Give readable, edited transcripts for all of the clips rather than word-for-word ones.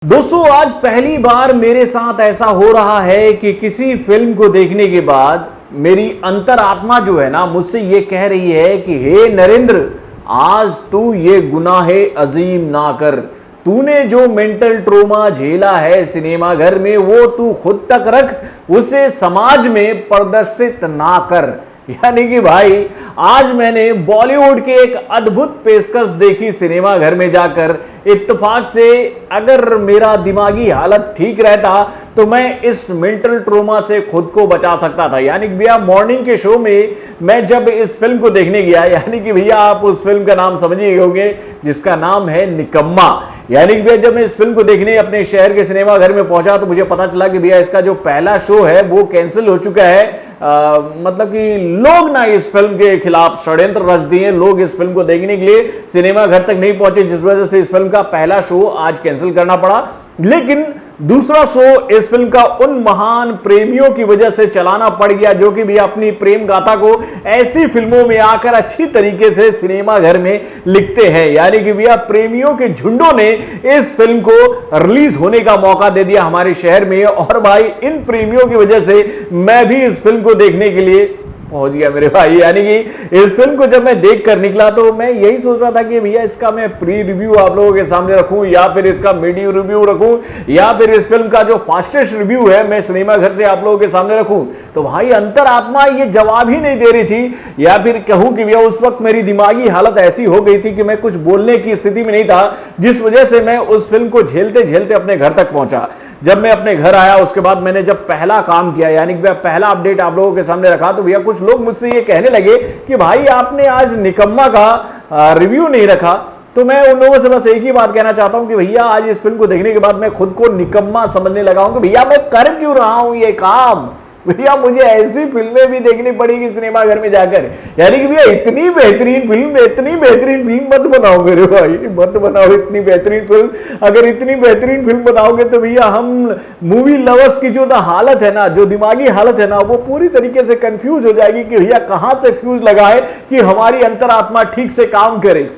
दोस्तों आज पहली बार मेरे साथ ऐसा हो रहा है कि किसी फिल्म को देखने के बाद मेरी अंतरात्मा जो है ना मुझसे ये कह रही है कि हे नरेंद्र, आज तू ये गुनाहे अजीम ना कर। तूने जो मेंटल ट्रोमा झेला है सिनेमा घर में वो तू खुद तक रख, उसे समाज में प्रदर्शित ना कर। यानी कि भाई आज मैंने बॉलीवुड के एक अद्भुत पेशकश देखी सिनेमा घर में जाकर। इत्तेफाक से अगर मेरा दिमागी हालत ठीक रहता तो मैं इस मेंटल ट्रोमा से खुद को बचा सकता था। यानी कि भैया मॉर्निंग के शो में मैं जब इस फिल्म को देखने गया, यानी कि भैया आप उस फिल्म का नाम समझ ही होंगे जिसका नाम है निकम्मा। यानी कि भैया जब मैं इस फिल्म को देखने अपने शहर के सिनेमा घर में पहुंचा तो मुझे पता चला कि भैया इसका जो पहला शो है वो कैंसिल हो चुका है। मतलब कि लोग ना इस फिल्म के खिलाफ षड्यंत्र रच दिए, लोग इस फिल्म को देखने के लिए सिनेमा घर तक नहीं पहुंचे, जिस वजह से इस फिल्म का पहला शो आज कैंसिल करना पड़ा। लेकिन दूसरा शो इस फिल्म का उन महान प्रेमियों की वजह से चलाना पड़ गया जो कि भी अपनी प्रेम गाथा को ऐसी फिल्मों में आकर अच्छी तरीके से सिनेमा घर में लिखते हैं। यानी कि भैया प्रेमियों के झुंडों ने इस फिल्म को रिलीज होने का मौका दे दिया हमारे शहर में, और भाई इन प्रेमियों की वजह से मैं भी इस फिल्म को देखने के लिए पहुंच गया मेरे भाई। यानी कि इस फिल्म को जब मैं देख कर निकला तो मैं यही सोच रहा था कि भैया इसका मैं प्री रिव्यू आप लोगों के सामने रखूं या फिर इसका मीडियम रिव्यू रखूं या फिर इस फिल्म का जो फास्टेस्ट रिव्यू है मैं सिनेमा घर से आप लोगों के सामने रखूं। तो भाई अंतरात्मा ये जवाब ही नहीं दे रही थी, या फिर कहूं कि भैया उस वक्त मेरी दिमागी हालत ऐसी हो गई थी कि मैं कुछ बोलने की स्थिति में नहीं था, जिस वजह से मैं उस फिल्म को झेलते झेलते अपने घर तक पहुंचा। जब मैं अपने घर आया उसके बाद मैंने जब पहला काम किया, यानी कि पहला अपडेट आप लोगों के सामने रखा, तो भैया कुछ लोग मुझसे ये कहने लगे कि भाई आपने आज निकम्मा का रिव्यू नहीं रखा। तो मैं उन लोगों से बस एक ही बात कहना चाहता हूं कि भैया आज इस फिल्म को देखने के बाद मैं खुद को निकम्मा समझने लगा हूं कि भैया मैं कर क्यों रहा हूं ये काम। भैया मुझे ऐसी फिल्में भी देखनी पड़ेगी सिनेमा घर में जाकर। यानी कि भैया इतनी बेहतरीन फिल्म मत बनाओ मेरे भाई, मत बनाओ इतनी बेहतरीन फिल्म। अगर इतनी बेहतरीन फिल्म बनाओगे तो भैया हम मूवी लवर्स की जो ना हालत है ना, जो दिमागी हालत है ना, वो पूरी तरीके से कंफ्यूज हो जाएगी कि भैया कहां से फ्यूज लगाए कि हमारी अंतरात्मा ठीक से काम करे।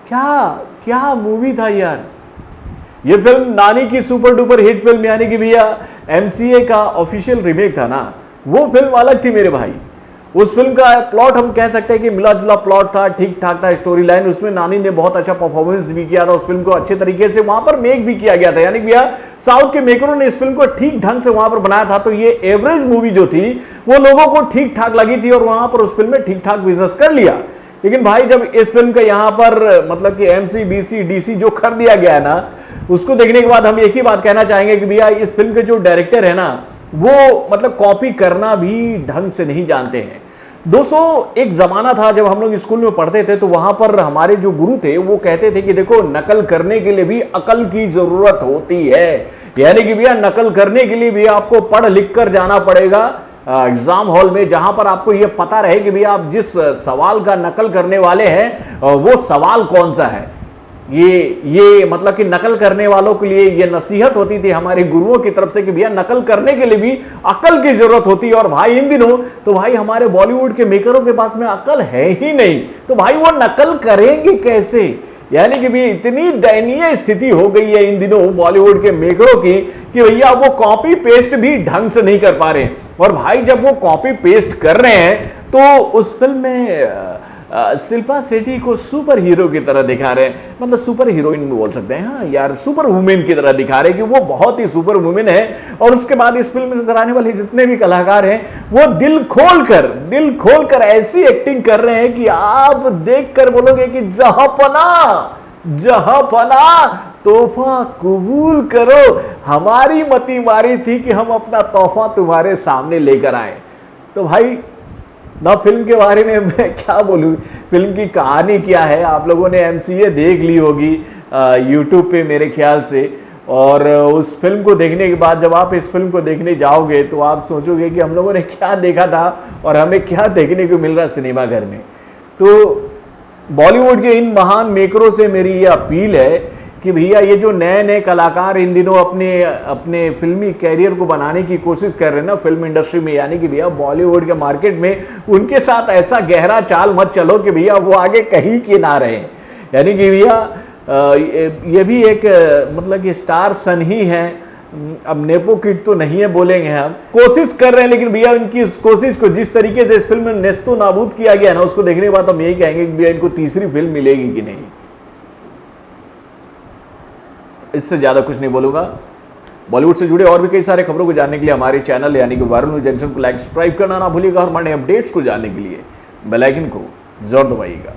क्या मूवी था यार ये फिल्म। नानी की सुपर डुपर हिट फिल्म, यानी कि भैया एमसीए का ऑफिशियल रीमेक था ना, वो फिल्म अलग थी मेरे भाई। उस फिल्म का प्लॉट हम कह सकते हैं कि मिला जुला प्लॉट था, ठीक ठाक था स्टोरी लाइन, उसमें नानी ने बहुत अच्छा परफॉर्मेंस भी किया था, उस फिल्म को अच्छे तरीके से वहां पर मेक भी किया गया था। यानी भैया साउथ के मेकरों ने इस फिल्म को ठीक ढंग से वहां पर बनाया था। तो ये एवरेज मूवी जो थी वो लोगों को ठीक ठाक लगी थी और वहां पर उस फिल्म में ठीक ठाक बिजनेस कर लिया। लेकिन भाई जब इस फिल्म का यहां पर मतलब कि एमसी बीसी डीसी जो कर दिया गया है ना, उसको देखने के बाद हम एक ही बात कहना चाहेंगे कि भैया इस फिल्म के जो डायरेक्टर है ना वो मतलब कॉपी करना भी ढंग से नहीं जानते हैं। दोस्तों एक जमाना था जब हम लोग स्कूल में पढ़ते थे तो वहां पर हमारे जो गुरु थे वो कहते थे कि देखो नकल करने के लिए भी अकल की जरूरत होती है। यानी कि भैया नकल करने के लिए भी आपको पढ़ लिख कर जाना पड़ेगा एग्जाम हॉल में, जहां पर आपको यह पता रहे कि भैया आप जिस सवाल का नकल करने वाले हैं वो सवाल कौन सा है। ये मतलब कि नकल करने वालों के लिए ये नसीहत होती थी हमारे गुरुओं की तरफ से कि भैया नकल करने के लिए भी अकल की जरूरत होती है। और भाई इन दिनों तो भाई हमारे बॉलीवुड के मेकरों के पास में अकल है ही नहीं, तो भाई वो नकल करेंगे कैसे। यानी कि भी इतनी दयनीय स्थिति हो गई है इन दिनों बॉलीवुड के मेकरों की कि भैया वो कॉपी पेस्ट भी ढंग से नहीं कर पा रहे। और भाई जब वो कॉपी पेस्ट कर रहे हैं तो उस फिल्म में शिल्पा शेट्टी को सुपर हीरो की तरह दिखा रहे हैं, मतलब सुपर हीरोइन बोल सकते हैं, हाँ यार सुपर वुमेन की तरह दिखा रहे हैं कि वो बहुत ही सुपर वुमेन है। और उसके बाद इस फिल्म में नजर आने वाले जितने भी कलाकार हैं वो दिल खोल कर ऐसी एक्टिंग कर रहे हैं कि आप देखकर बोलोगे कि जहां पना तोहफा कबूल करो। हमारी मती मारी थी कि हम अपना तोहफा तुम्हारे सामने लेकर आए। तो भाई ना फिल्म के बारे में मैं क्या बोलूं, फिल्म की कहानी क्या है। आप लोगों ने एमसीए देख ली होगी यूट्यूब पे मेरे ख्याल से, और उस फिल्म को देखने के बाद जब आप इस फिल्म को देखने जाओगे तो आप सोचोगे कि हम लोगों ने क्या देखा था और हमें क्या देखने को मिल रहा सिनेमा घर में। तो बॉलीवुड के इन महान मेकरों से मेरी ये अपील है कि भैया ये जो नए नए कलाकार इन दिनों अपने फिल्मी कैरियर को बनाने की कोशिश कर रहे हैं ना फिल्म इंडस्ट्री में, यानी कि भैया बॉलीवुड के मार्केट में, उनके साथ ऐसा गहरा चाल मत चलो कि भैया वो आगे कहीं के ना रहे। यानी कि भैया ये भी एक मतलब कि स्टार सन ही है। अब नेपो किड तो नहीं है बोलेंगे हम, कोशिश कर रहे हैं, लेकिन भैया उनकी इस कोशिश को जिस तरीके से इस फिल्म में नेस्तो नाबूद किया गया ना, उसको देखने के बाद हम यही कहेंगे कि भैया इनको तीसरी फिल्म मिलेगी कि नहीं। इससे ज्यादा कुछ नहीं बोलूंगा। बॉलीवुड से जुड़े और भी कई सारे खबरों को जानने के लिए हमारे चैनल यानी कि वायरल न्यूज जंक्शन को लाइक सब्सक्राइब करना ना भूलिएगा और हमारे अपडेट्स को जानने के लिए बेल आइकन को जरूर दबाइएगा।